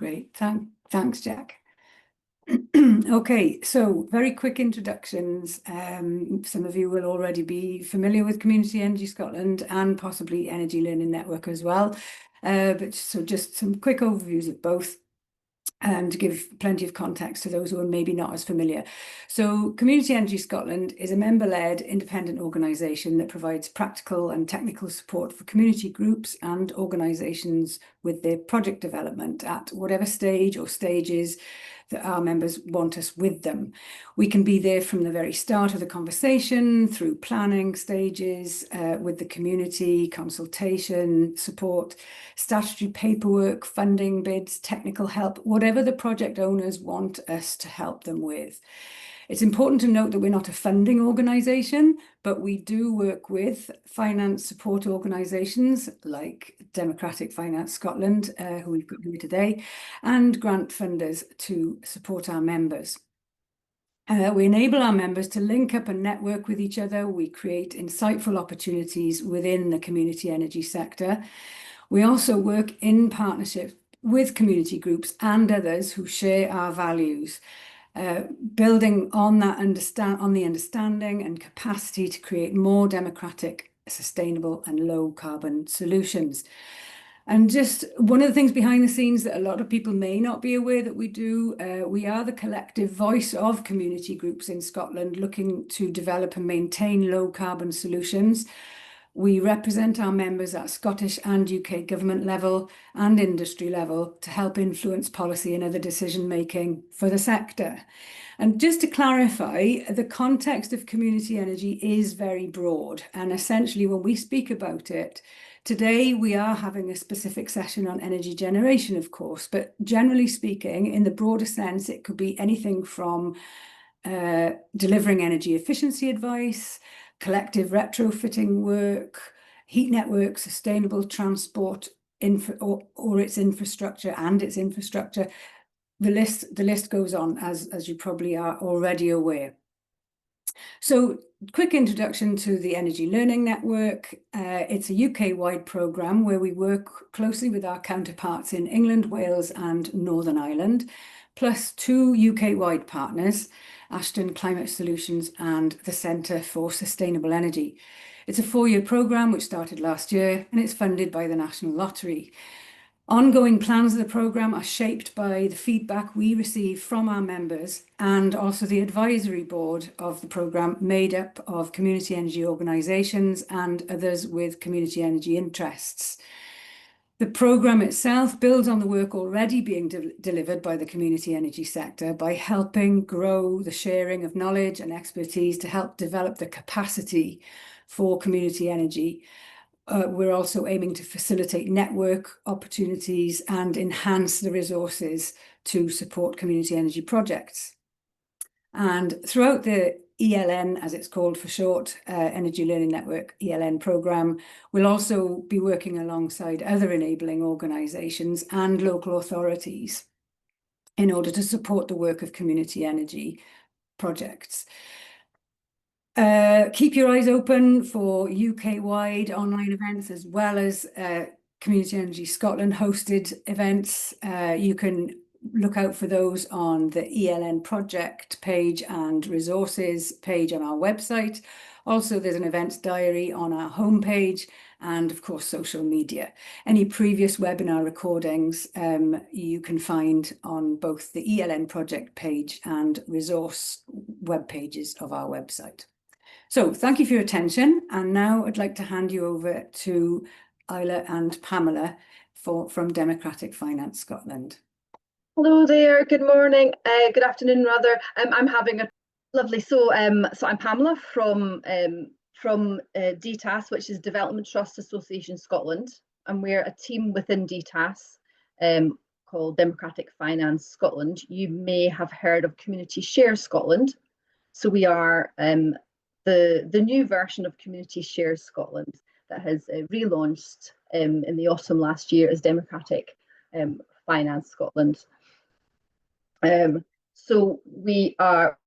great. Thanks, Jack. Okay, so very quick introductions. Some of you will already be familiar with Community Energy Scotland and possibly Energy Learning Network as well. But so just some quick overviews of both, to give plenty of context to those who are maybe not as familiar. So Community Energy Scotland is a member-led independent organisation that provides practical and technical support for community groups and organisations with their project development at whatever stage or stages that our members want us with them. We can be there from the very start of the conversation, through planning stages, with the community, consultation, support, statutory paperwork, funding bids, technical help, whatever the project owners want us to help them with. It's important to note that we're not a funding organisation, but we do work with finance support organisations like Democratic Finance Scotland, who we've got here today, and grant funders to support our members. We enable our members to link up and network with each other. We create insightful opportunities within the community energy sector. We also work in partnership with community groups and others who share our values, building on that understanding and capacity to create more democratic, sustainable and low carbon solutions. And just one of the things behind the scenes that a lot of people may not be aware that we do, we are the collective voice of community groups in Scotland looking to develop and maintain low carbon solutions. We represent our members at Scottish and UK government level and industry level to help influence policy and other decision making for the sector. And just to clarify, the context of community energy is very broad. And essentially, when we speak about it, today we are having a specific session on energy generation, of course, but generally speaking, in the broader sense, it could be anything from delivering energy efficiency advice, collective retrofitting work, heat network, sustainable transport, or its infrastructure and its infrastructure. The list goes on, as you probably are already aware. So, quick introduction to the Energy Learning Network. It's a UK-wide programme where we work closely with our counterparts in England, Wales and Northern Ireland, plus 2 UK-wide partners, Ashton Climate Solutions and the Centre for Sustainable Energy. It's a 4-year programme which started last year and it's funded by the National Lottery. Ongoing plans of the programme are shaped by the feedback we receive from our members and also the advisory board of the programme, made up of community energy organisations and others with community energy interests. The programme itself builds on the work already being delivered by the community energy sector by helping grow the sharing of knowledge and expertise to help develop the capacity for community energy. We're also aiming to facilitate network opportunities and enhance the resources to support community energy projects. And throughout the ELN, as it's called for short, Energy Learning Network ELN programme, we'll also be working alongside other enabling organisations and local authorities in order to support the work of community energy projects. Keep your eyes open for UK-wide online events as well as Community Energy Scotland hosted events. You can look out for those on the ELN project page and resources page on our website. Also, there's an events diary on our homepage and, of course, social media. Any previous webinar recordings you can find on both the ELN project page and resource web pages of our website. So thank you for your attention. And now I'd like to hand you over to Isla and Pamela from Democratic Finance Scotland. Hello there, good morning, good afternoon rather. I'm having a lovely, so I'm Pamela from DTAS, which is Development Trust Association Scotland, and we're a team within DTAS called Democratic Finance Scotland. You may have heard of Community Share Scotland. So we are the new version of Community Share Scotland that has relaunched in the autumn last year as Democratic Finance Scotland. So we're a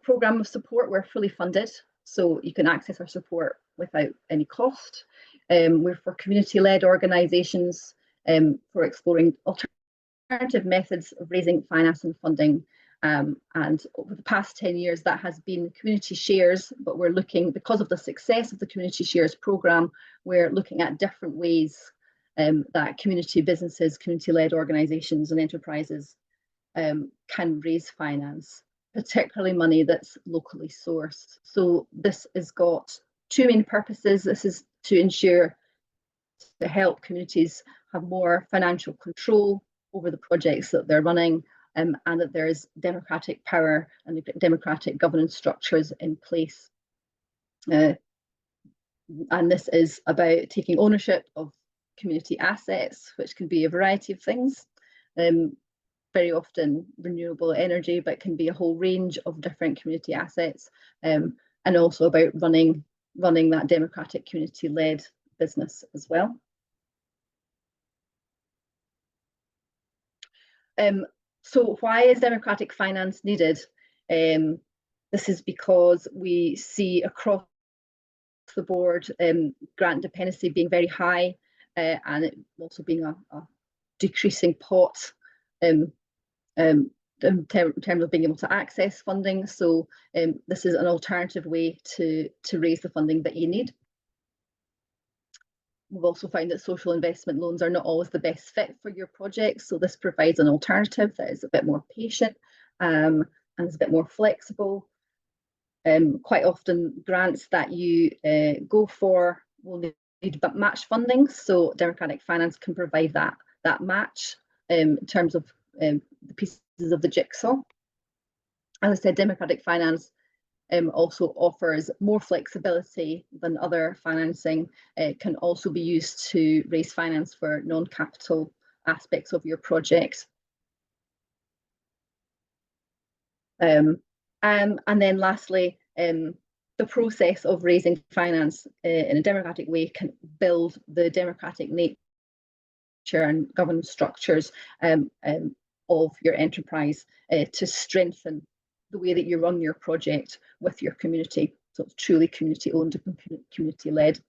programme of support. We're fully funded, so you can access our support without any cost. We're for community-led organisations for exploring alternative alternative methods of raising finance and funding. And over the past 10 years, that has been community shares, but we're looking, because of the success of the community shares programme, we're looking at different ways that community businesses, community-led organisations and enterprises can raise finance, particularly money that's locally sourced. So this has got two main purposes. This is to ensure to help communities have more financial control over the projects that they're running, and that there is democratic power and democratic governance structures in place. And this is about taking ownership of community assets, which can be a variety of things. Very often renewable energy, but can be a whole range of different community assets, and also about running that democratic community-led business as well. So why is democratic finance needed? This is because we see across the board grant dependency being very high, and it also being a decreasing pot in terms of being able to access funding. So this is an alternative way to raise the funding that you need. We've also found that social investment loans are not always the best fit for your project, so this provides an alternative that is a bit more patient and is a bit more flexible. Quite often grants that you go for will need match funding, so democratic finance can provide that match in terms of the pieces of the jigsaw. As I said, democratic finance also offers more flexibility than other financing. It can also be used to raise finance for non-capital aspects of your project. And then lastly, the process of raising finance in a democratic way can build the democratic nature and governance structures of your enterprise to strengthen the way that you run your project with your community. So it's truly community owned and community led.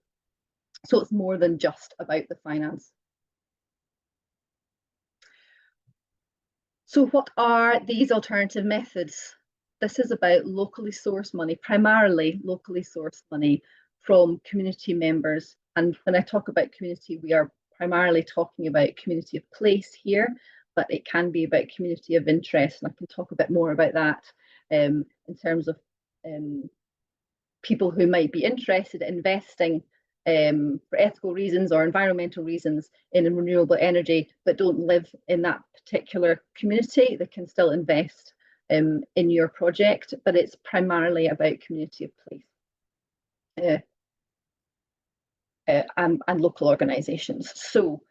So it's more than just about the finance. So what are these alternative methods? This is about locally sourced money, primarily locally sourced money from community members. And when I talk about community, we are primarily talking about community of place here, but it can be about community of interest. And I can talk a bit more about that in terms of people who might be interested in investing for ethical reasons or environmental reasons in renewable energy, but don't live in that particular community. They can still invest in your project, but it's primarily about community of place and local organisations. So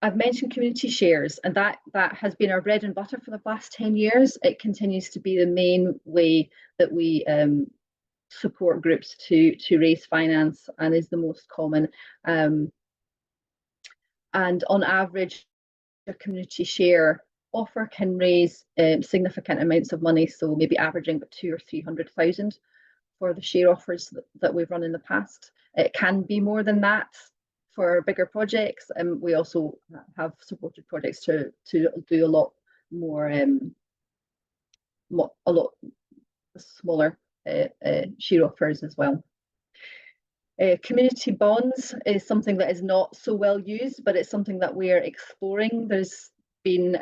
I've mentioned community shares, and that has been our bread and butter for the past 10 years. It continues to be the main way that we support groups to raise finance and is the most common. And on average, a community share offer can raise significant amounts of money, so maybe averaging about 200,000 or 300,000 for the share offers that we've run in the past. It can be more than that for bigger projects, and we also have supported projects to do a lot more, a lot smaller share offers as well. Community bonds is something that is not so well used, but it's something that we are exploring. There's been,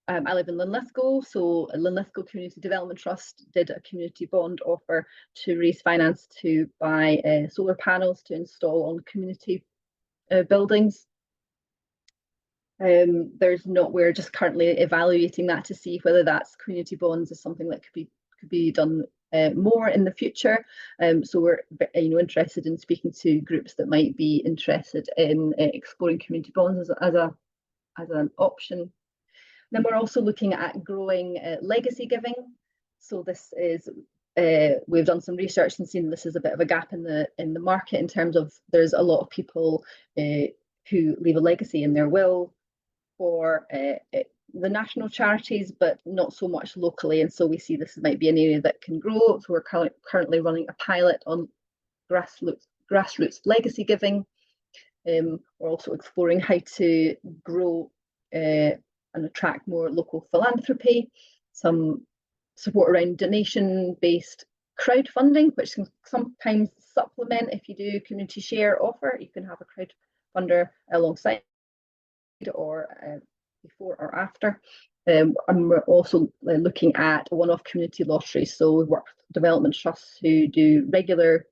I live in Linlithgow, so Linlithgow Community Development Trust did a community bond offer to raise finance to buy solar panels to install on community buildings. We're just currently evaluating that to see whether that's community bonds is something that could be done more in the future. So we're interested in speaking to groups that might be interested in exploring community bonds as an option. Then we're also looking at growing legacy giving. So this is we've done some research and seen this is a bit of a gap in the market in terms of there's a lot of people who leave a legacy in their will for the national charities, but not so much locally. And so we see this might be an area that can grow. So we're currently running a pilot on grassroots legacy giving. We're also exploring how to grow and attract more local philanthropy, some support around donation-based crowdfunding, which can sometimes supplement if you do community share offer. You can have a crowdfunder alongside or before or after. And we're also looking at one-off community lotteries. So we work with development trusts who do regular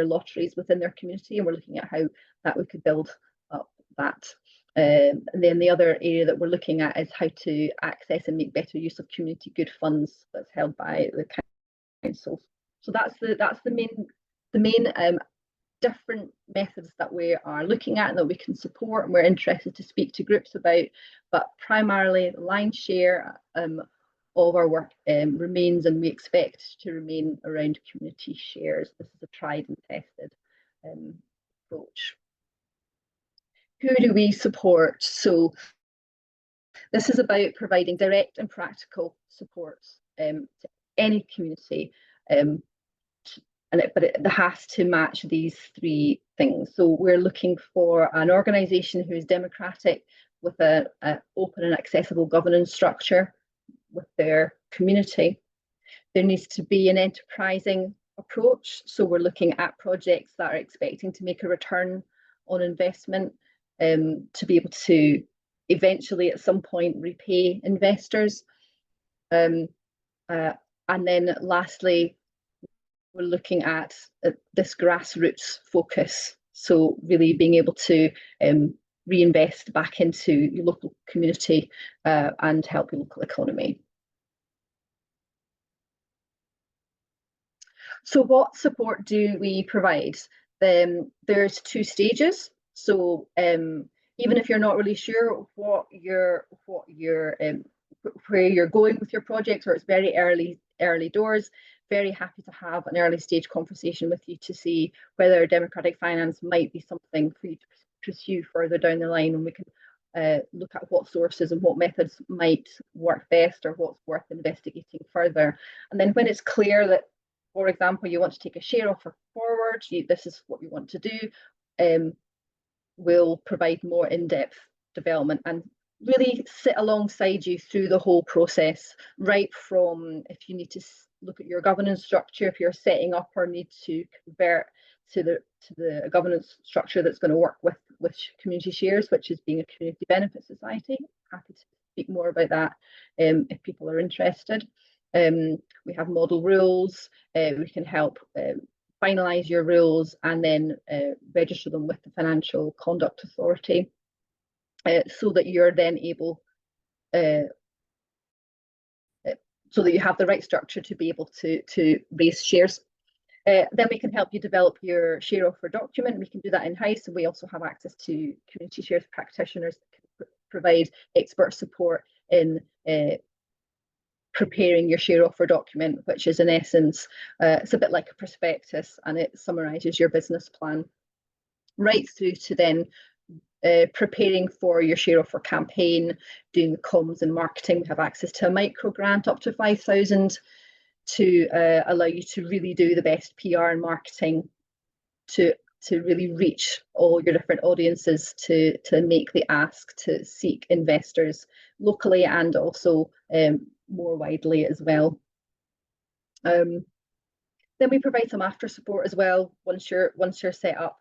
lotteries within their community, and we're looking at how that we could build up that. And then the other area that we're looking at is how to access and make better use of community good funds that's held by the council. So that's the main different methods that we are looking at and that we can support, and we're interested to speak to groups about. But primarily, the lion's share of our work remains, and we expect to remain, around community shares. This is a tried and tested approach. Who do we support? So this is about providing direct and practical support to any community, but it has to match these three things. So we're looking for an organisation who is democratic, with an open and accessible governance structure with their community. There needs to be an enterprising approach. So we're looking at projects that are expecting to make a return on investment, to be able to eventually at some point repay investors. And then lastly, we're looking at this grassroots focus. So really being able to reinvest back into your local community and help your local economy. So what support do we provide? There's two stages. So even if you're not really sure where you're going with your project, or it's very early doors, very happy to have an early stage conversation with you to see whether democratic finance might be something for you to pursue further down the line, and we can look at what sources and what methods might work best, or what's worth investigating further. And then when it's clear that, for example, you want to take a share offer forward, this is what you want to do, we'll provide more in-depth development and really sit alongside you through the whole process, right from if you need to look at your governance structure, if you're setting up or need to convert to the governance structure that's going to work with community shares, which is being a community benefit society. Happy to speak more about that if people are interested. We have model rules. We can help finalise your rules and then register them with the Financial Conduct Authority, so that you're then able, so that you have the right structure to be able to raise shares. Then we can help you develop your share offer document. We can do that in-house, and we also have access to community shares practitioners that can provide expert support in preparing your share offer document, which is in essence, it's a bit like a prospectus, and it summarises your business plan, right through to then preparing for your share offer campaign, doing the comms and marketing. We have access to a micro grant up to 5,000 to allow you to really do the best PR and marketing to really reach all your different audiences, to make the ask to seek investors locally and also more widely as well. Then we provide some after support as well once you're set up,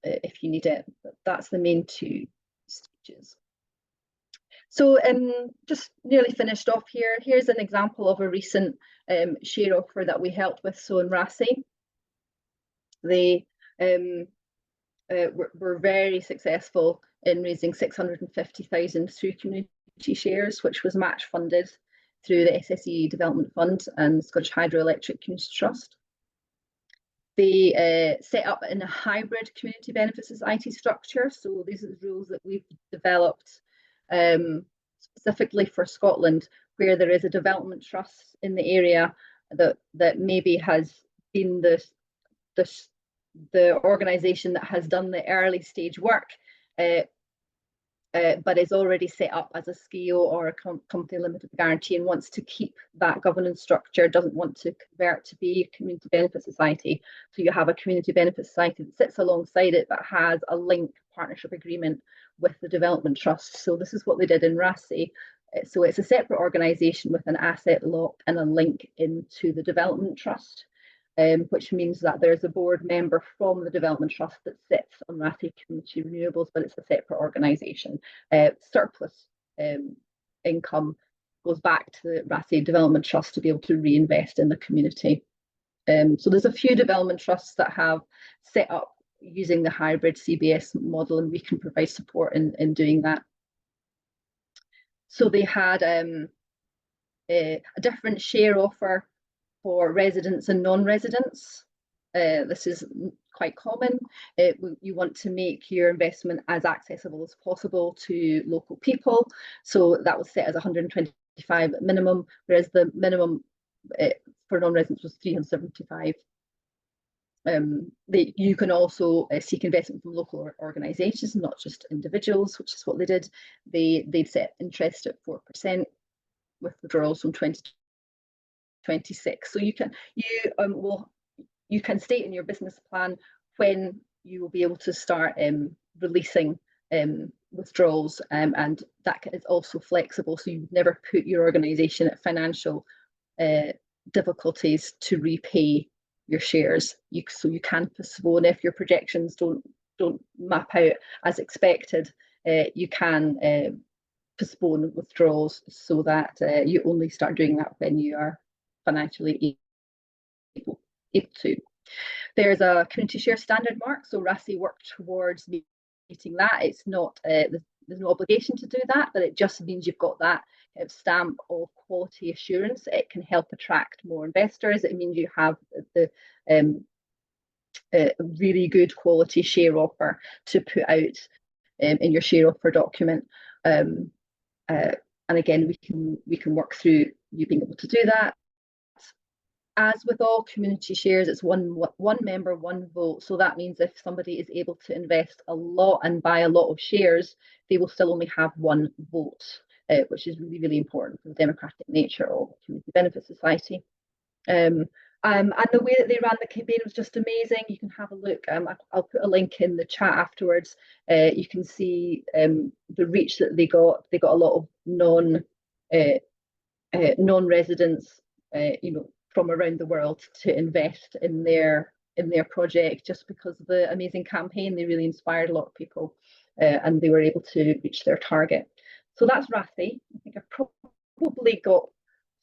if you need it. But that's the main two stages. So just nearly finished off here. Here's an example of a recent share offer that we helped with. So in Rassay, they were very successful in raising 650,000 through community shares, which was match funded through the SSE Development Fund and Scottish Hydroelectric Community Trust. They set up in a hybrid community benefit society structure. So these are the rules that we've developed specifically for Scotland, where there is a development trust in the area that maybe has been the organisation that has done the early stage work, but is already set up as a SCIO or a company limited guarantee and wants to keep that governance structure, doesn't want to convert to be a community benefit society. So you have a community benefit society that sits alongside it but has a link partnership agreement with the development trust. So this is what they did in RASI. So it's a separate organisation with an asset lock and a link into the development trust. Which means that there's a board member from the development trust that sits on RASI Community Renewables, but it's a separate organisation. Surplus income goes back to the RASI Development Trust to be able to reinvest in the community. So there's a few development trusts that have set up using the hybrid CBS model, and we can provide support in doing that. So they had a different share offer for residents and non-residents. This is quite common. You want to make your investment as accessible as possible to local people. So that was set as 125 minimum, whereas the minimum for non-residents was 375. You can also seek investment from local organisations, not just individuals, which is what they did. They'd set interest at 4% with withdrawals from 2026. So you can state in your business plan when you will be able to start releasing withdrawals, and that is also flexible. So you never put your organisation at financial difficulties to repay your shares. So you can postpone if your projections don't map out as expected. You can postpone withdrawals so that you only start doing that when you are financially able to. There's a community share standard mark, so RASI worked towards meeting that. It's not there's no obligation to do that, but it just means you've got that stamp of quality assurance. It can help attract more investors. It means you have the really good quality share offer to put out in your share offer document. And again, we can work through you being able to do that. As with all community shares, it's one member, one vote. So that means if somebody is able to invest a lot and buy a lot of shares, they will still only have one vote, which is really, really important for the democratic nature of Community Benefit Society. And the way that they ran the campaign was just amazing. You can have a look. I'll put a link in the chat afterwards. You can see the reach that they got. They got a lot of non-residents, from around the world to invest in their project, just because of the amazing campaign. They really inspired a lot of people, and they were able to reach their target. So that's RASI. I think I've probably got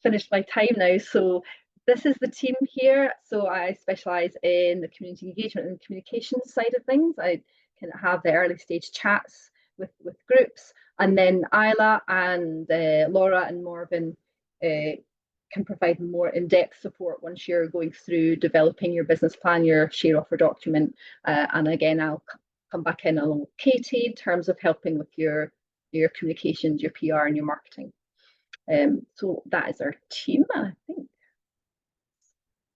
finished my time now. So this is the team here. So I specialise in the community engagement and communications side of things. I can have the early stage chats with groups, and then Isla and Laura and Morven can provide more in-depth support once you're going through developing your business plan, your share offer document. And again, I'll come back in along with Katie in terms of helping with your communications, your PR and your marketing. So that is our team. I think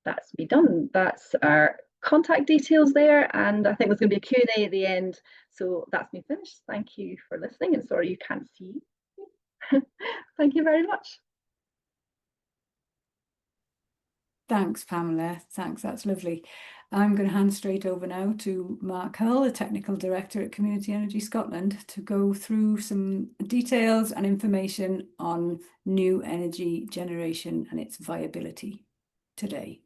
that's me done. That's our contact details there. And I think there's going to be a Q&A at the end. So that's me finished. Thank you for listening, and sorry you can't see. Thank you very much. Thanks, Pamela. Thanks, that's lovely. I'm going to hand straight over now to Mark Hull, the Technical Director at Community Energy Scotland, to go through some details and information on new energy generation and its viability today.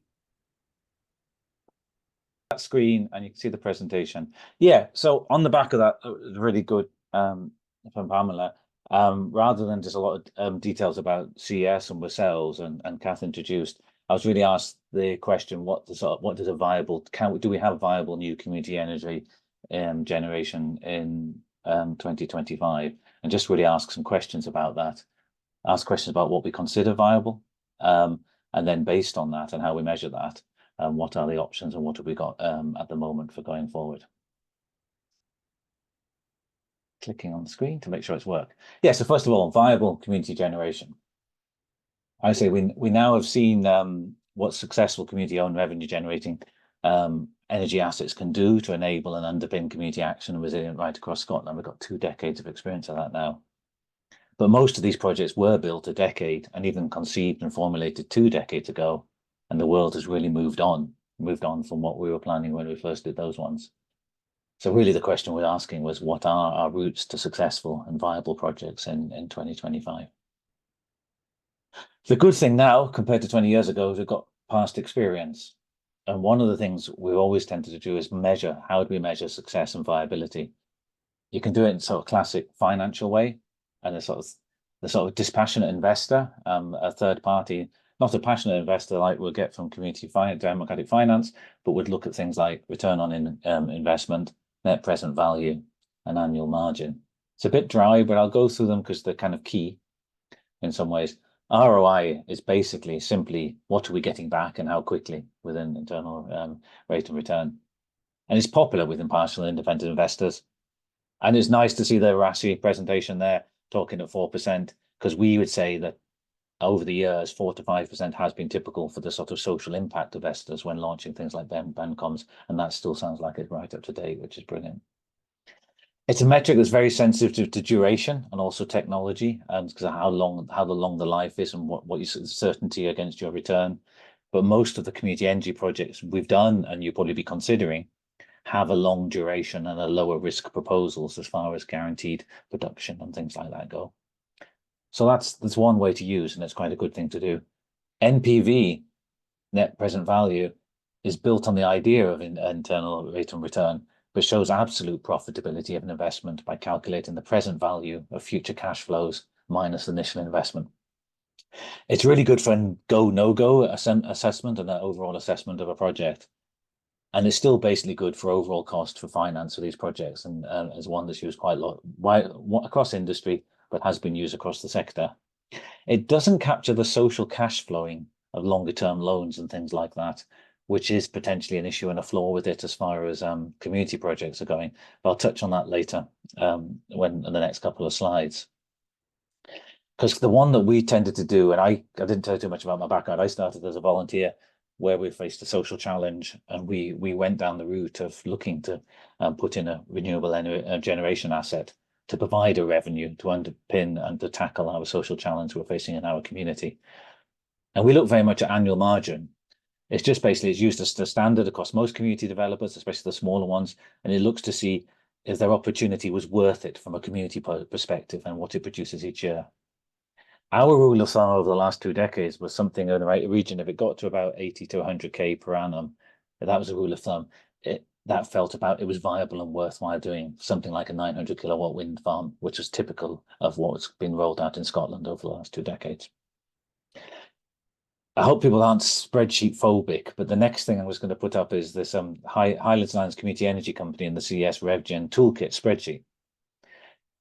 That screen and you can see the presentation. Yeah, so on the back of that, really good from Pamela. Rather than just a lot of details about CS and ourselves and Kath introduced, I was really asked the question: what does a viable? Do we have viable new community energy generation in 2025? And just really ask some questions about that. Ask questions about what we consider viable, and then based on that and how we measure that, what are the options and what have we got at the moment for going forward. Clicking on the screen to make sure it's work. Yeah. So first of all, viable community generation. I say we now have seen what successful community-owned revenue generating energy assets can do to enable and underpin community action and resilience right across Scotland. We've got 2 decades of experience of that now. But most of these projects were built a decade and even conceived and formulated 2 decades ago. And the world has really moved on from what we were planning when we first did those ones. So really the question we're asking was, what are our routes to successful and viable projects in 2025? The good thing now, compared to 20 years ago, is we've got past experience. And one of the things we've always tended to do is measure, how do we measure success and viability? You can do it in sort of classic financial way, and the sort of dispassionate investor, a third party, not a passionate investor like we'll get from community democratic finance, but would look at things like return on investment, net present value, and annual margin. It's a bit dry, but I'll go through them because they're kind of key in some ways. ROI is basically simply what are we getting back and how quickly within internal rate of return. And it's popular with impartial independent investors. And it's nice to see the RASI presentation there talking at 4%, because we would say that over the years, 4 to 5% has been typical for the sort of social impact investors when launching things like BENCOMs, and that still sounds like it's right up to date, which is brilliant. It's a metric that's very sensitive to duration and also technology, because how long the life is and what your certainty against your return. But most of the community energy projects we've done, and you'll probably be considering, have a long duration and a lower risk proposals as far as guaranteed production and things like that go. So that's one way to use, and it's quite a good thing to do. NPV, net present value, is built on the idea of internal rate of return, but shows absolute profitability of an investment by calculating the present value of future cash flows minus initial investment. It's really good for go, no-go assessment and an overall assessment of a project. And it's still basically good for overall cost for finance of these projects, and as one that's used quite a lot across industry, but has been used across the sector. It doesn't capture the social cash flowing of longer term loans and things like that, which is potentially an issue and a flaw with it as far as community projects are going. But I'll touch on that later when in the next couple of slides. Because the one that we tended to do, and I didn't tell you too much about my background, I started as a volunteer where we faced a social challenge, and we went down the route of looking to put in a renewable generation asset to provide a revenue to underpin and to tackle our social challenge we're facing in our community. And we look very much at annual margin. It's just basically, it's used as the standard across most community developers, especially the smaller ones, and it looks to see if their opportunity was worth it from a community perspective and what it produces each year. Our rule of thumb over the last 2 decades was something in the right region. If it got to about 80 to 100K per annum, that was a rule of thumb. That felt about it was viable and worthwhile doing something like a 900 kilowatt wind farm, which is typical of what's been rolled out in Scotland over the last 2 decades. I hope people aren't spreadsheet phobic, but the next thing I was going to put up is this Highlands Lands Community Energy Company and the CS RevGen toolkit spreadsheet.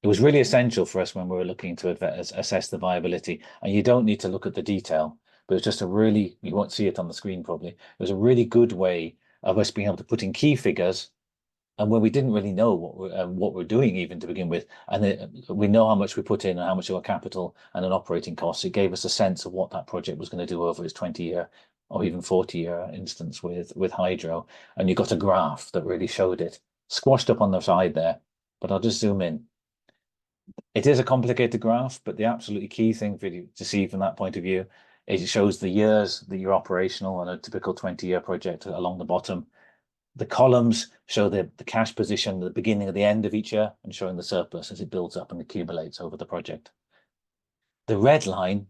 It was really essential for us when we were looking to assess the viability, and you don't need to look at the detail, but it's just a really, you won't see it on the screen probably, it was a really good way of us being able to put in key figures, and when we didn't really know what we're doing even to begin with, and we know how much we put in and how much of our capital and an operating costs, it gave us a sense of what that project was going to do over its 20-year or even 40-year instance with hydro, and you got a graph that really showed it, squashed up on the side there, but I'll just zoom in. It is a complicated graph, but the absolutely key thing for you to see from that point of view is it shows the years that you're operational on a typical 20-year project along the bottom. The columns show the cash position at the beginning and the end of each year, and showing the surplus as it builds up and accumulates over the project. The red line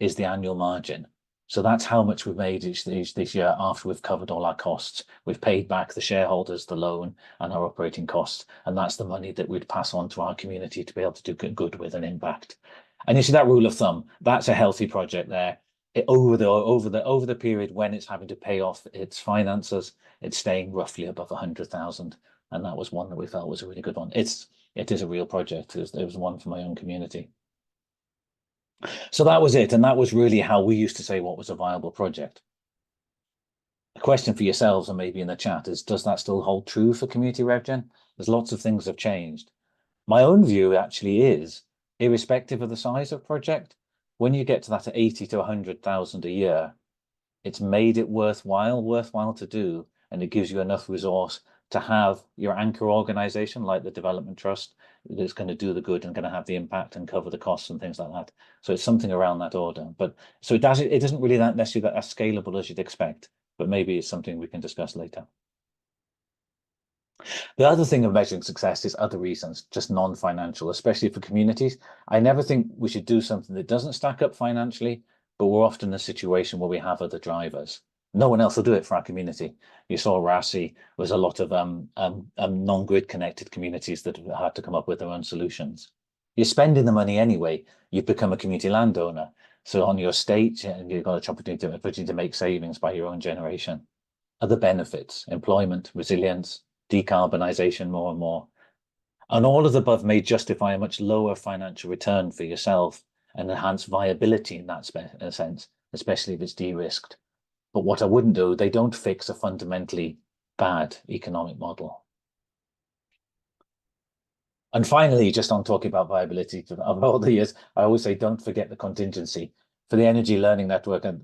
is the annual margin. So that's how much we've made this year after we've covered all our costs. We've paid back the shareholders, the loan, and our operating costs. And that's the money that we'd pass on to our community to be able to do good with and impact. And you see that rule of thumb, that's a healthy project there. Over the period when it's having to pay off its finances, it's staying roughly above 100,000. And that was one that we felt was a really good one. It is a real project. It was one for my own community. So that was it. And that was really how we used to say what was a viable project. The question for yourselves and maybe in the chat is, does that still hold true for community RevGen? There's lots of things have changed. My own view actually is, irrespective of the size of project, when you get to that 80 to 100,000 a year, it's made it worthwhile to do. and it gives you enough resource to have your anchor organization like the development trust that's going to do the good and going to have the impact and cover the costs and things like that. So it's something around that order. But so it isn't really that necessarily as scalable as you'd expect, but maybe it's something we can discuss later. The other thing of measuring success is other reasons, just non-financial, especially for communities. I never think we should do something that doesn't stack up financially, but we're often in a situation where we have other drivers. No one else will do it for our community. You saw RASI was a lot of non-grid connected communities that had to come up with their own solutions. You're spending the money anyway. You've become a community landowner. So on your estate, you've got an opportunity to make savings by your own generation. Other benefits, employment, resilience, decarbonisation more and more. And all of the above may justify a much lower financial return for yourself and enhance viability in that sense, especially if it's de-risked. But what I wouldn't do, they don't fix a fundamentally bad economic model. And finally, just on talking about viability of all the years, I always say, don't forget the contingency. For the Energy Learning Network, and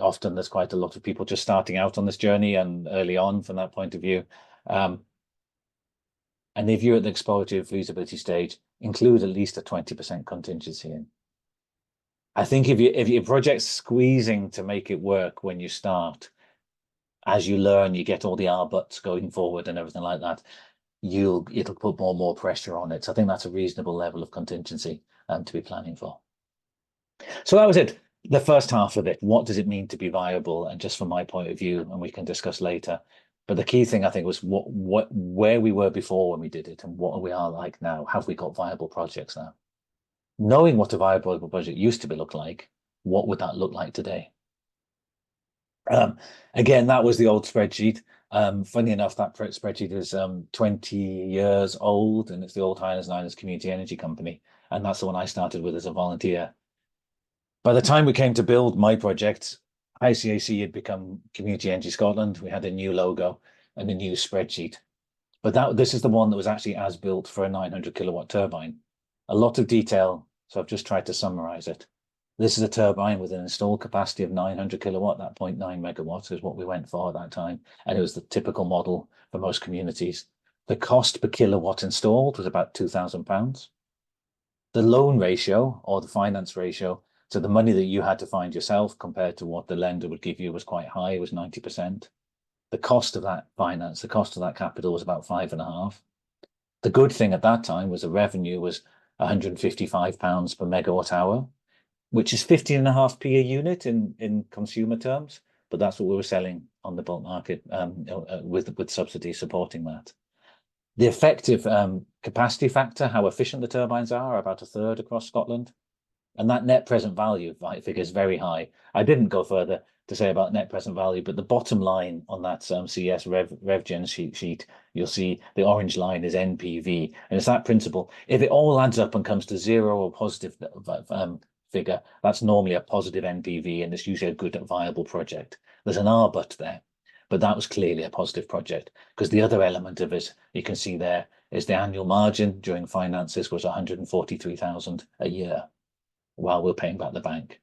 often there's quite a lot of people just starting out on this journey and early on from that point of view. And if you're at the exploratory feasibility stage, include at least a 20% contingency in. I think if your project's squeezing to make it work when you start, as you learn, you get all the R buts going forward and everything like that, it'll put more and more pressure on it. So I think that's a reasonable level of contingency to be planning for. So that was it. The first half of it. What does it mean to be viable? And just from my point of view, and we can discuss later. But the key thing I think was where we were before when we did it and what we are like now. Have we got viable projects now? Knowing what a viable project used to look like, what would that look like today? Again, that was the old spreadsheet. Funny enough, that spreadsheet is 20 years old, and it's the old Highlands and Islands Community Energy Company. And that's the one I started with as a volunteer. By the time we came to build my project, ICAC had become Community Energy Scotland. We had a new logo and a new spreadsheet. But this is the one that was actually as built for a 900 kilowatt turbine. A lot of detail, so I've just tried to summarize it. This is a turbine with an installed capacity of 900 kilowatt, that 0.9 megawatts is what we went for at that time. And it was the typical model for most communities. The cost per kilowatt installed was about £2,000. The loan ratio or the finance ratio, so the money that you had to find yourself compared to what the lender would give you was quite high, it was 90%. The cost of that finance, the cost of that capital was about £5.5. The good thing at that time was the revenue was £155 per megawatt hour, which is 15.5p a unit in consumer terms, but that's what we were selling on the bulk market with subsidy supporting that. The effective capacity factor, how efficient the turbines are, about a third across Scotland. And that net present value figure is very high. I didn't go further to say about net present value, but the bottom line on that CS RevGen sheet, you'll see the orange line is NPV. And it's that principle. If it all adds up and comes to zero or positive figure, that's normally a positive NPV, and it's usually a good, viable project. There's an R but there, but that was clearly a positive project, because the other element of it, you can see there, is the annual margin during finances was 143,000 a year, while we're paying back the bank.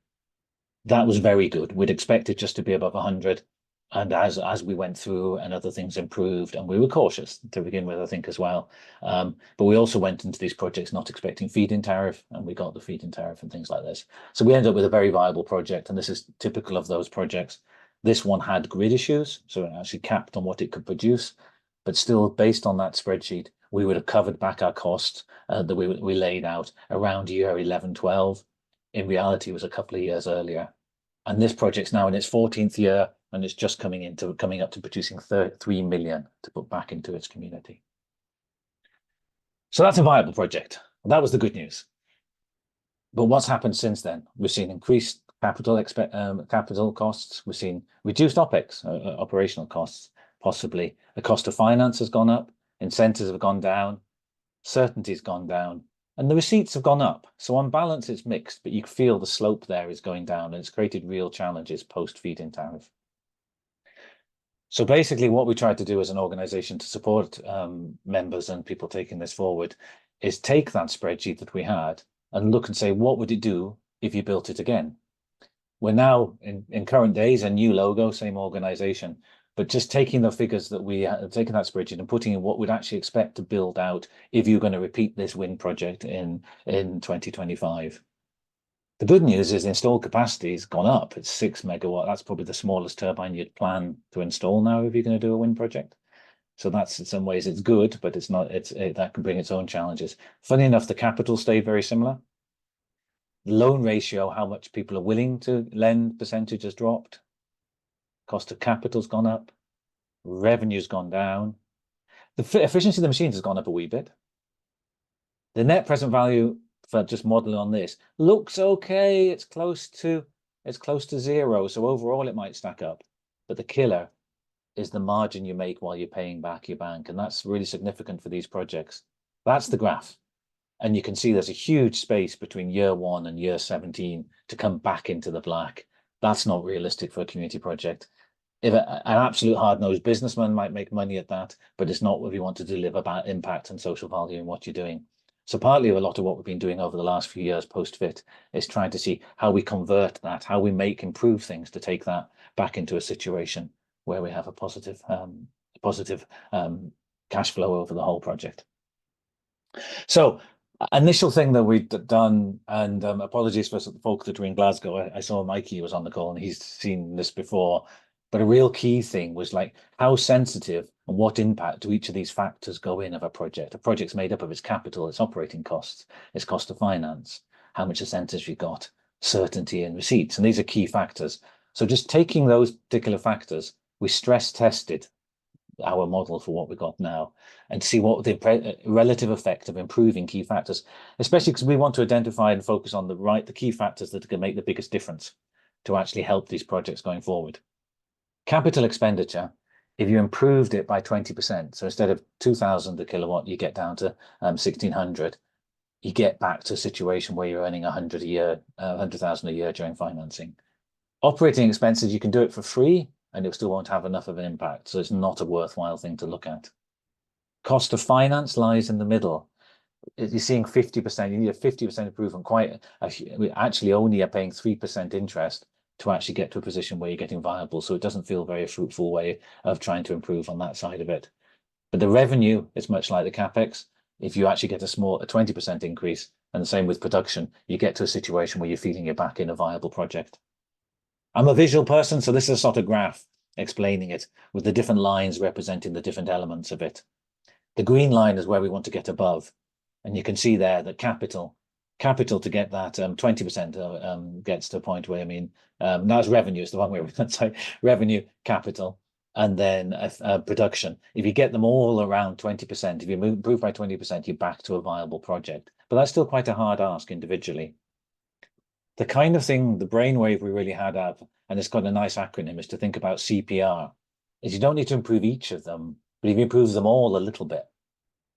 That was very good. We'd expect it just to be above 100. And as we went through and other things improved, and we were cautious to begin with, I think, as well. But we also went into these projects not expecting feed-in tariff, and we got the feed-in tariff and things like this. So we ended up with a very viable project, and this is typical of those projects. This one had grid issues, so it actually capped on what it could produce. But still, based on that spreadsheet, we would have covered back our costs that we laid out around year 11, 12. In reality, it was a couple of years earlier. And this project's now in its 14th year, and it's just coming up to producing 3 million to put back into its community. So that's a viable project. That was the good news. But what's happened since then? We've seen increased capital costs. We've seen reduced OPEX, operational costs, possibly. The cost of finance has gone up. Incentives have gone down. Certainty's gone down. And the receipts have gone up. So on balance, it's mixed, but you feel the slope there is going down, and it's created real challenges post feed-in tariff. So basically what we tried to do as an organization to support members and people taking this forward is take that spreadsheet that we had and look and say, what would it do if you built it again? We're now in current days, a new logo, same organization. But just taking the figures that we have taken that spreadsheet and putting in what we'd actually expect to build out if you're going to repeat this wind project in 2025. The good news is the installed capacity has gone up. It's 6 megawatt. That's probably the smallest turbine you'd plan to install now if you're going to do a wind project. So that's, in some ways, it's good, but it's not. That can bring its own challenges. Funny enough, the capital stayed very similar. The loan ratio, how much people are willing to lend, percentage has dropped. Cost of capital's gone up. Revenue's gone down. The efficiency of the machines has gone up a wee bit. The net present value for just modeling on this looks okay. It's close to zero. So overall, it might stack up. But the killer is the margin you make while you're paying back your bank. And that's really significant for these projects. That's the graph. And you can see there's a huge space between year 1 and year 17 to come back into the black. That's not realistic for a community project. If an absolute hard-nosed businessman might make money at that, but it's not what we want to deliver about impact and social value in what you're doing. So partly a lot of what we've been doing over the last few years post-FIT is trying to see how we convert that, how we improve things to take that back into a situation where we have a positive cash flow over the whole project. So initial thing that we've done, and apologies for the folks that were in Glasgow. I saw Mikey was on the call and he's seen this before. But a real key thing was like how sensitive and what impact do each of these factors go in of a project? A project's made up of its capital, its operating costs, its cost of finance, how much incentives you got, certainty and receipts. And these are key factors. So just taking those particular factors, we stress tested our model for what we got now and see what the relative effect of improving key factors, especially because we want to identify and focus on the key factors that can make the biggest difference to actually help these projects going forward. Capital expenditure, if you improved it by 20%, so instead of 2,000 a kilowatt, you get down to 1,600, you get back to a situation where you're earning 100,000 a year during financing. Operating expenses, you can do it for free and it still won't have enough of an impact. So it's not a worthwhile thing to look at. Cost of finance lies in the middle. You're seeing 50%, you need a 50% improvement. We actually only are paying 3% interest to actually get to a position where you're getting viable. So it doesn't feel very fruitful way of trying to improve on that side of it. But the revenue is much like the CapEx. If you actually get a 20% increase, and the same with production, you get to a situation where you're feeling you're back in a viable project. I'm a visual person, so this is a sort of graph explaining it with the different lines representing the different elements of it. The green line is where we want to get above. And you can see there that capital to get that 20% gets to a point where, that's revenue, is the one way we're going to say revenue, capital, and then production. If you get them all around 20%, if you improve by 20%, you're back to a viable project. But that's still quite a hard ask individually. The kind of thing, the brainwave we really had up, and it's got a nice acronym, is to think about CPR, is you don't need to improve each of them, but if you improve them all a little bit,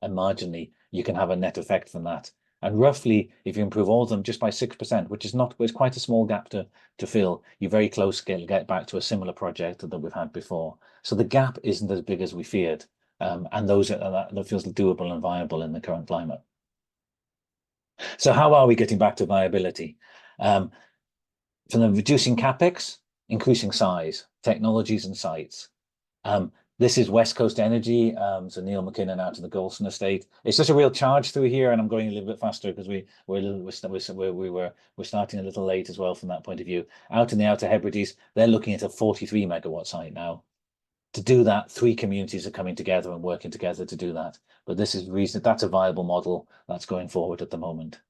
and marginally, you can have a net effect from that. And roughly, if you improve all of them just by 6%, which is it's quite a small gap to fill, you're very close to get back to a similar project that we've had before. So the gap isn't as big as we feared. And that feels doable and viable in the current climate. So how are we getting back to viability? From the reducing CapEx, increasing size, technologies and sites. This is West Coast Energy, so Neil McKinnon out to the Golson estate. It's just a real charge through here, and I'm going a little bit faster because we're starting a little late as well from that point of view. Out in the Outer Hebrides, they're looking at a 43 megawatt site now. To do that, 3 communities are coming together and working together to do that. But this is that's a viable model that's going forward at the moment.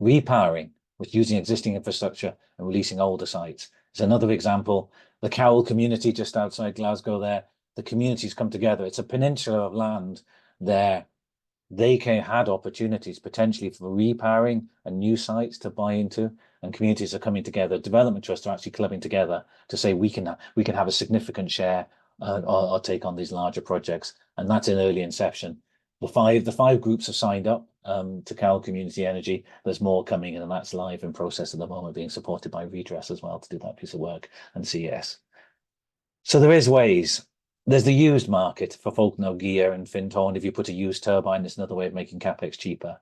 Repowering, with using existing infrastructure and releasing older sites, is another example. The Cowell community just outside Glasgow there, the communities come together. It's a peninsula of land there. They had opportunities potentially for repowering and new sites to buy into, and communities are coming together. Development trusts are actually clubbing together to say we can have a significant share or take on these larger projects, and that's in early inception. The five groups have signed up to Cowell Community Energy. There's more coming in, and that's live in process at the moment, being supported by Redress as well to do that piece of work, and CES. So there is ways. There's the used market for Falkner gear and Fintone. If you put a used turbine, it's another way of making CapEx cheaper.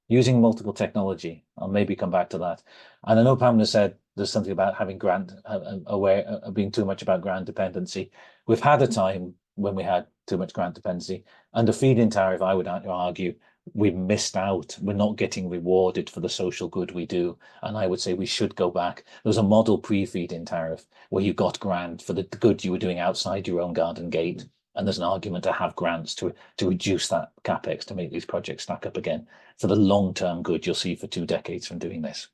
Using multiple technology, I'll maybe come back to that. And I know Pamela said there's something about having being too much about grant dependency. We've had a time when we had too much grant dependency. Under feed-in tariff, I would argue we've missed out. We're not getting rewarded for the social good we do. And I would say we should go back. There was a model pre-feed-in tariff where you got grant for the good you were doing outside your own garden gate. And there's an argument to have grants to reduce that capex to make these projects stack up again for the long-term good you'll see for 2 decades from doing this.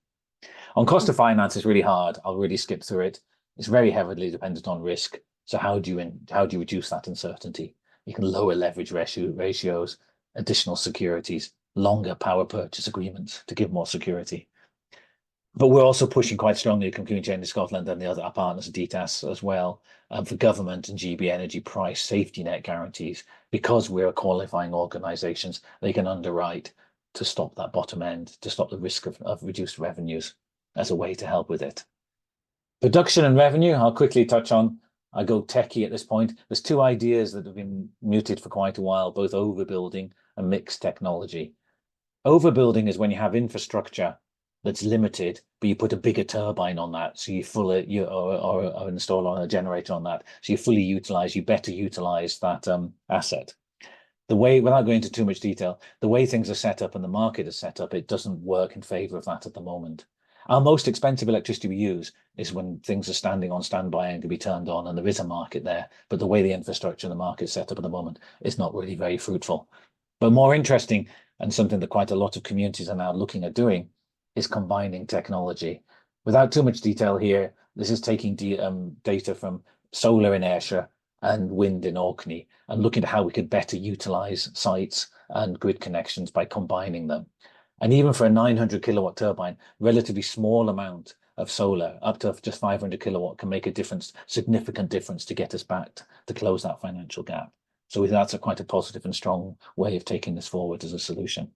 On cost of finance, it's really hard. I'll really skip through it. It's very heavily dependent on risk. So how do you reduce that uncertainty? You can lower leverage ratios, additional securities, longer power purchase agreements to give more security. But we're also pushing quite strongly from Community Energy Scotland and the other partners at DTAS as well for government and GB Energy price safety net guarantees, because we're qualifying organisations. They can underwrite to stop that bottom end, to stop the risk of reduced revenues as a way to help with it. Production and revenue, I'll quickly touch on. I go techie at this point. There's 2 ideas that have been mooted for quite a while, both overbuilding and mixed technology. Overbuilding is when you have infrastructure that's limited, but you put a bigger turbine on that, so or install on a generator on that, so you better utilize that asset. The way, without going into too much detail, the way things are set up and the market is set up, it doesn't work in favor of that at the moment. Our most expensive electricity we use is when things are standing on standby and can be turned on, and there is a market there. But the way the infrastructure and the market is set up at the moment is not really very fruitful. But more interesting, and something that quite a lot of communities are now looking at doing, is combining technology. Without too much detail here, this is taking data from solar in Ayrshire and wind in Orkney and looking at how we could better utilize sites and grid connections by combining them. And even for a 900 kilowatt turbine, relatively small amount of solar, up to just 500 kilowatt, can make a difference, significant difference to get us back to close that financial gap. So that's quite a positive and strong way of taking this forward as a solution.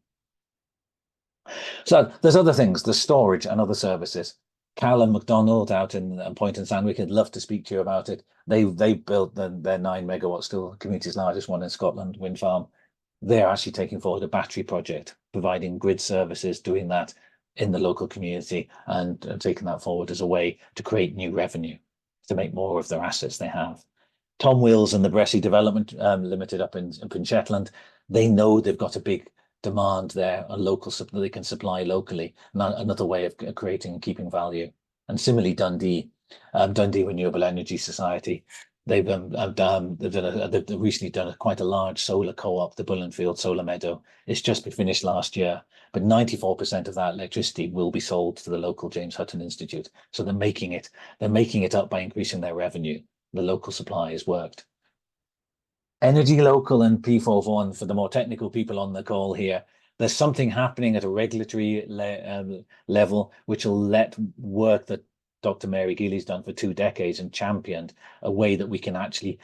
So there's other things, the storage and other services. Cal and McDonald out in Point and Sandwich, I'd love to speak to you about it. They built their 9 megawatt, still the community's largest one in Scotland, wind farm. They're actually taking forward a battery project, providing grid services, doing that in the local community and taking that forward as a way to create new revenue, to make more of their assets they have. Tom Wills and the Bressy Development Limited up in Shetland, they know they've got a big demand there, a local that they can supply locally, another way of creating and keeping value. And similarly, Dundee Renewable Energy Society, they've recently done quite a large solar co-op, the Bullenfield Solar Meadow. It's just been finished last year, but 94% of that electricity will be sold to the local James Hutton Institute. So they're making it up by increasing their revenue. The local supply has worked. Energy Local and P41, for the more technical people on the call here, there's something happening at a regulatory level which will let work that Dr. Mary Geely's done for 2 decades and championed a way that we can actually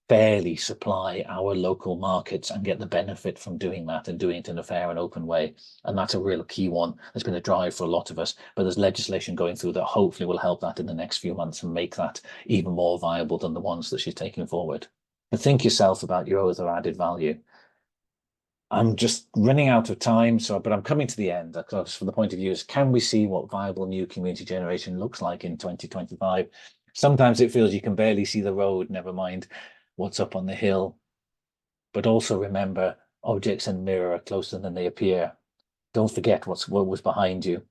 fairly supply our local markets and get the benefit from doing that and doing it in a fair and open way. And that's a real key one. There's been a drive for a lot of us, but there's legislation going through that hopefully will help that in the next few months and make that even more viable than the ones that she's taking forward. But think yourself about your other added value. I'm just running out of time, but I'm coming to the end. Because from the point of view is, can we see what viable new community generation looks like in 2025? Sometimes it feels you can barely see the road, never mind what's up on the hill. But also remember, objects in the mirror are closer than they appear. Don't forget what was behind you,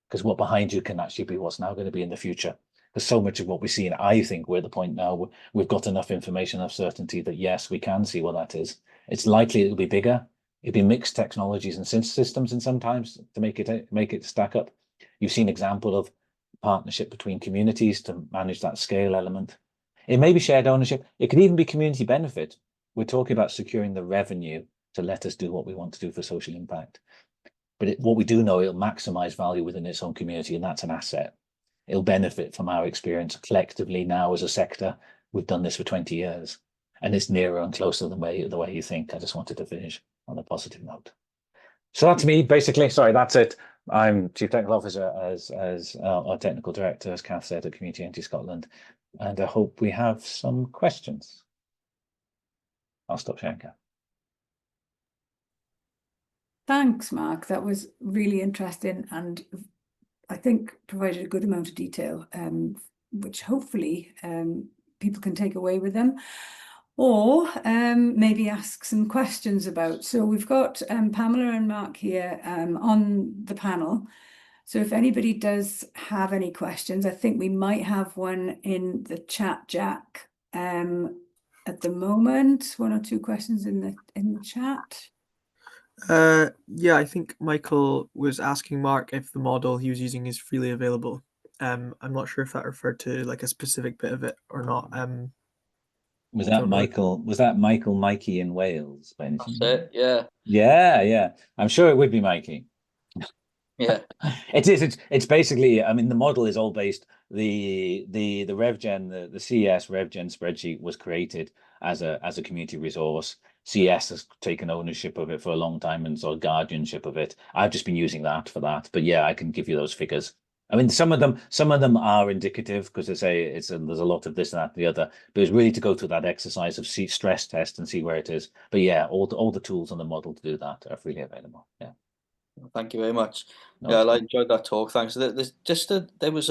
because what behind you can actually be what's now going to be in the future. Because so much of what we see, and I think we're at the point now we've got enough information, enough certainty that yes, we can see what that is. It's likely it'll be bigger. It'll be mixed technologies and systems in sometimes to make it stack up. You've seen example of partnership between communities to manage that scale element. It may be shared ownership. It could even be community benefit. We're talking about securing the revenue to let us do what we want to do for social impact. But what we do know, it'll maximize value within its own community, and that's an asset. It'll benefit from our experience collectively now as a sector. We've done this for 20 years, and it's nearer and closer than the way you think. I just wanted to finish on a positive note. So that's me, basically. Sorry, that's it. I'm Chief Technical Officer as our Technical Director, as Kath said, at Community Energy Scotland, and I hope we have some questions. I'll stop sharing, Kath. Thanks, Mark. That was really interesting and I think, provided a good amount of detail, which hopefully people can take away with them, or maybe ask some questions about. So we've got Pamela and Mark here on the panel. So if anybody does have any questions, I think we might have one in the chat, Jack, at the moment. 1 or 2 questions in the chat. Yeah, I think Michael was asking Mark if the model he was using is freely available. I'm not sure if that referred to like a specific bit of it or not. Was that Michael? Was that Michael Mikey in Wales? By any chance? That's it, yeah. Yeah. I'm sure it would be Mikey. Yeah. It's basically, I mean, the model is all based, the RevGen, the CS RevGen spreadsheet was created as a community resource. CS has taken ownership of it for a long time and sort of guardianship of it. I've just been using that for that. But yeah, I can give you those figures. I mean, some of them are indicative because they say there's a lot of this and that and the other. But it's really to go through that exercise of stress test and see where it is. But yeah, all the tools on the model to do that are freely available. Yeah. Thank you very much. No, Yeah, I enjoyed that talk. Thanks. There was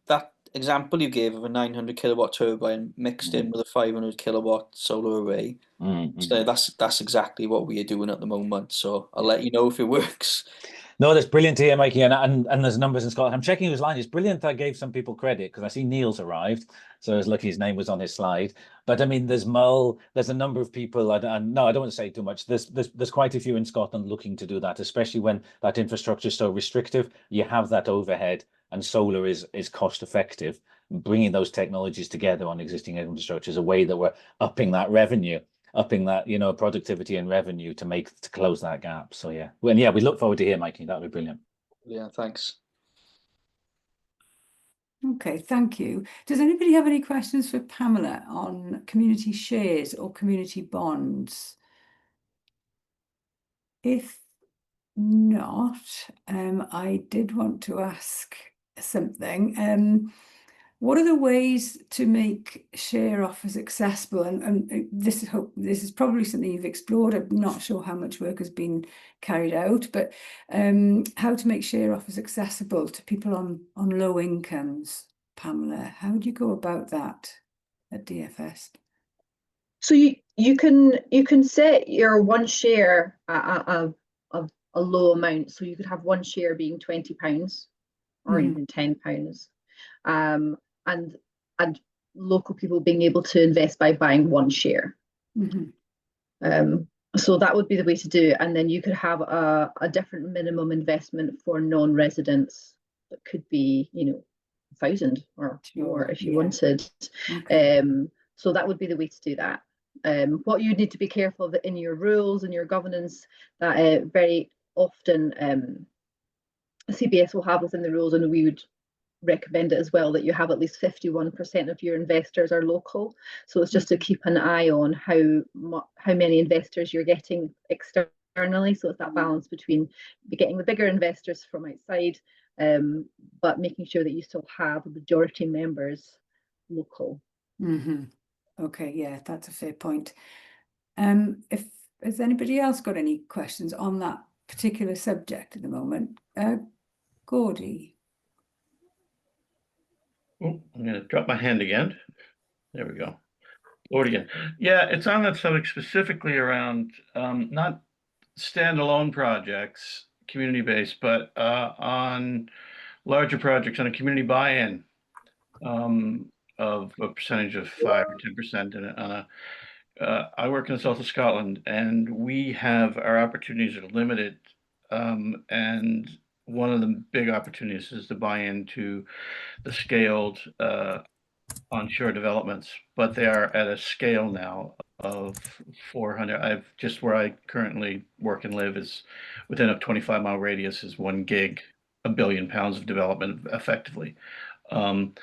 that example you gave of a 900 kilowatt turbine mixed in with a 500 kilowatt solar array. So that's exactly what we are doing at the moment. So I'll let you know if it works. No, that's brilliant to hear, Mikey, and there's numbers in Scotland. I'm checking his line. It's brilliant. I gave some people credit because I see Neil's arrived, so I was lucky his name was on his slide. But I mean, there's Mull. There's a number of people. No, I don't want to say too much. There's quite a few in Scotland looking to do that, especially when that infrastructure is so restrictive. You have that overhead, and solar is cost effective. Bringing those technologies together on existing infrastructure is a way that we're upping that revenue. Upping that, productivity and revenue to close that gap. So yeah, we look forward to hear, Mikey. That would be brilliant. Yeah, thanks. Okay, thank you. Does anybody have any questions for Pamela on community shares or community bonds? If not, I did want to ask something. What are the ways to make share offers accessible? And this is probably something you've explored. I'm not sure how much work has been carried out, but how to make share offers accessible to people on low incomes, Pamela? How do you go about that at DFS? So you can set your one share of a low amount. So you could have one share being £20 or even £10. And local people being able to invest by buying one share. So that would be the way to do it. And then you could have a different minimum investment for non-residents that could be, 1,000 or more if you wanted. Okay. So that would be the way to do that. What you need to be careful of in your rules and your governance, that very often CBS will have within the rules, and we would recommend it as well, that you have at least 51% of your investors are local. So it's just to keep an eye on how many investors you're getting externally. So it's that balance between getting the bigger investors from outside, but making sure that you still have majority members local. Okay, yeah, that's a fair point. Has anybody else got any questions on that particular subject at the moment? Gordy. Oh, I'm going to drop my hand again. There we go. Forward again. Yeah, it's on that subject specifically around not standalone projects, community-based, but on larger projects on a community buy-in of a percentage of 5 or 10%. I work in the south of Scotland, and we have our opportunities are limited. And one of the big opportunities is to buy into the scaled onshore developments, but they are at a scale now of 400. Where I currently work and live is within a 25-mile radius is 1 gig, £1 billion of development effectively. And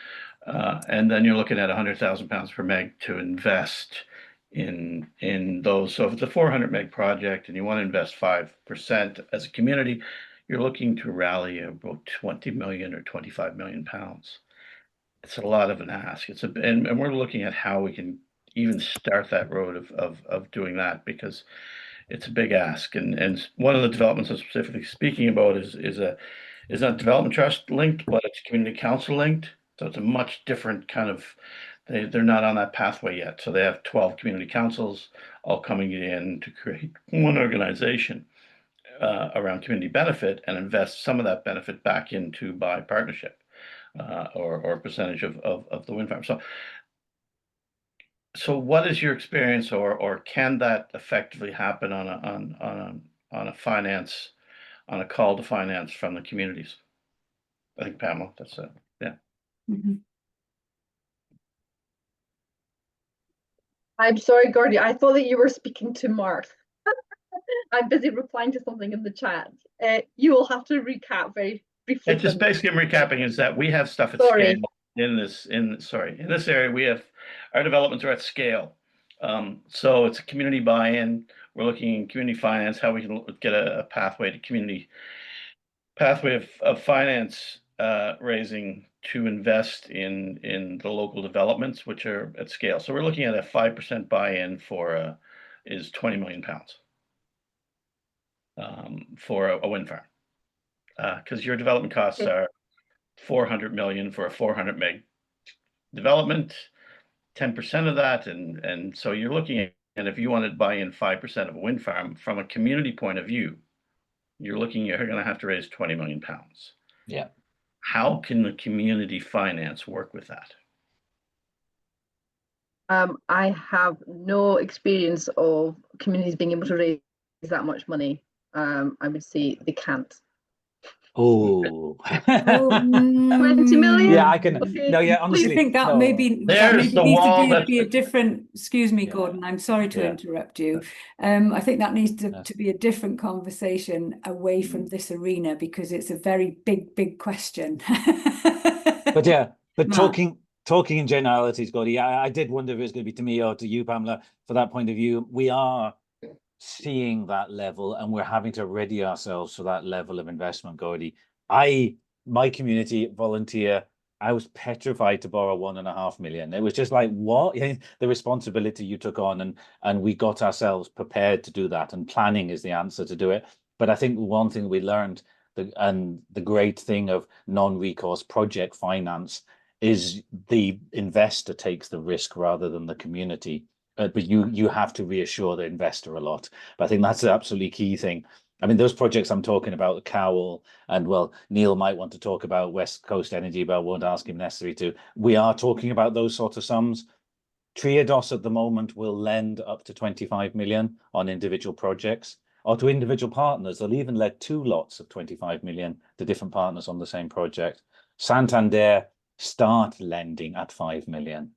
then you're looking at £100,000 per meg to invest in those. So if it's a 400 meg project and you want to invest 5% as a community, you're looking to rally about 20 million or 25 million pounds. It's a lot of an ask. And we're looking at how we can even start that road of doing that, because it's a big ask. And one of the developments I'm specifically speaking about is is not development trust linked, but it's community council linked. So it's a much different kind of, they're not on that pathway yet. So they have 12 community councils all coming in to create one organization around community benefit and invest some of that benefit back into by partnership or a percentage of the wind farm. So what is your experience, or can that effectively happen on a finance, on a call to finance from the communities? I think Pamela, that's it. Yeah. Mhm. I'm sorry, Gordy, I thought that you were speaking to Mark. I'm busy replying to something in the chat. You will have to recap very briefly. It's just basically recapping is that we have stuff at Sorry. scale in this area. We have our developments are at scale. So it's a community buy-in. We're looking in community finance, how we can get a pathway to community pathway of finance raising to invest in the local developments, which are at scale. So we're looking at a 5% buy-in for is 20 million pounds for a wind farm. Because your development costs are 400 million for a 400 meg development, 10% of that, and so you're looking at, and if you wanted to buy in 5% of a wind farm from a community point of view, you're going to have to raise 20 million pounds. Yeah. How can the community finance work with that? I have no experience of communities being able to raise that much money. I would say they can't. Oh. 20 million? Yeah, I can. Okay. No, yeah, Do honestly. you think that no. maybe There's the needs wall to that- be a different, excuse me, Yeah. Gordon, I'm sorry to Yeah. interrupt you. I think that needs Yes. to be a different conversation away from this arena, because it's a very big question. But yeah, but Mark. talking in generalities, Gordy, I did wonder if it was going to be to me or to you, Pamela, for that point of view. We are seeing that level and we're having to ready ourselves for that level of investment, Gordy. My community volunteer, I was petrified to borrow 1.5 million. It was just like, what? The responsibility you took on, and we got ourselves prepared to do that, and planning is the answer to do it. But I think one thing we learned, and the great thing of non-recourse project finance, is the investor takes the risk rather than the community. But you have to reassure the investor a lot. But I think that's the absolutely key thing. I mean, those projects I'm talking about, the Cowell, and well, Neil might want to talk about West Coast Energy, but I won't ask him necessarily to. We are talking about those sort of sums. Triodos at the moment will lend up to 25 million on individual projects, or to individual partners. They'll even let 2 lots of 25 million to different partners on the same project. Santander start lending at 5 million.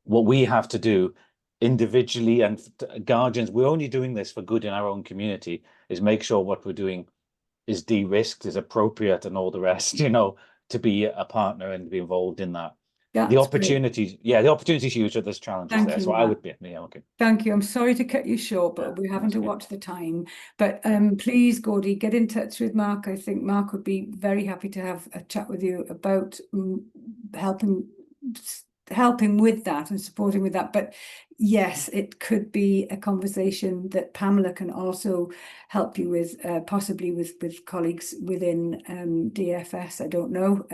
What we have to do individually, and guardians, we're only doing this for good in our own community, is make sure what we're doing is de-risked, is appropriate, and all the rest, to be a partner and be involved in that. The opportunities, the opportunities huge, there's challenges Thank there. you, So I Mark. would be, okay. Thank you. I'm sorry to cut you short, but we're having to watch the time. But please, Gordy, get in touch with Mark. I think Mark would be very happy to have a chat with you about helping with that and supporting with that. But yes, it could be a conversation that Pamela can also help you with, possibly with colleagues within DFS, I don't know,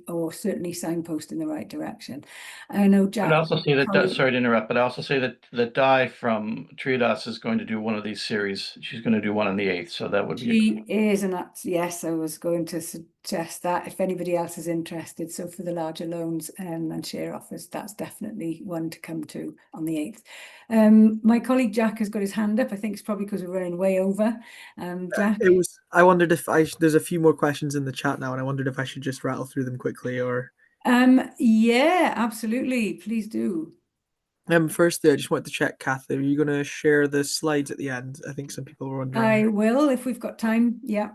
or certainly signpost in the right direction. I know Jack. I'd also say that, sorry to interrupt, but I also say that Di from Triodos is going to do one of these series. She's going to do one on the 8th, so that would be. She is, and that's, yes, I was going to suggest that if anybody else is interested. So for the larger loans and share offers, that's definitely one to come to on the 8th. My colleague Jack has got his hand up. I think it's probably because we're running way over. Jack? I wondered if there's a few more questions in the chat now, and I wondered if I should just rattle through them quickly, or. Yeah, absolutely. Please do. Firstly, I just wanted to check, Kathy, are you going to share the slides at the end? I think some people were wondering. I will, if we've got time. Yeah.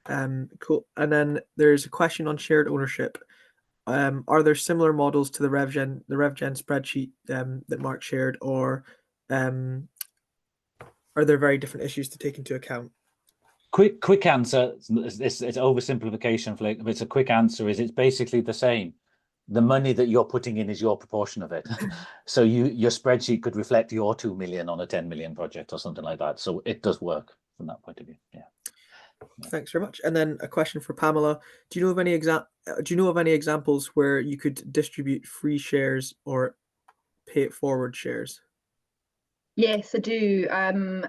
Cool. And then there's a question on shared ownership. Are there similar models to the RevGen spreadsheet that Mark shared, or are there very different issues to take into account? Quick answer. It's oversimplification, Flick, but it's a quick answer. It's basically the same. The money that you're putting in is your proportion of it. So your spreadsheet could reflect your 2 million on a 10 million project or something like that. So it does work from that point of view. Yeah. Thanks very much. And then a question for Pamela: do you know of any examples where you could distribute free shares or pay it forward shares? Yes, I do.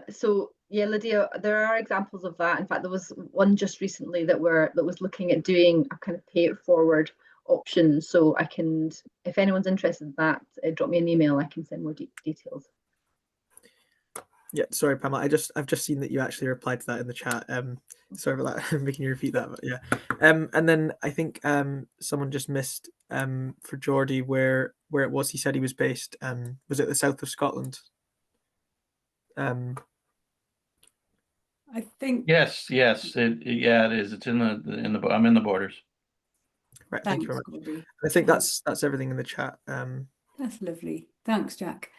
So yeah, Lydia, there are examples of that. In fact, there was one just recently that was looking at doing a kind of pay it forward option. So I can, if anyone's interested in that, drop me an email. I can send more details. Yeah, sorry, Pamela. I've just seen that you actually replied to that in the chat. Sorry about that, making you repeat that. But yeah. And then I think someone just missed for Geordie where it was. He said he was based. Was it the south of Scotland? I think. Yes, yeah, it is. It's in the I'm in the borders. Right. Thank you very much. Gordie. I think that's everything in the chat. That's lovely. Thanks, Jack.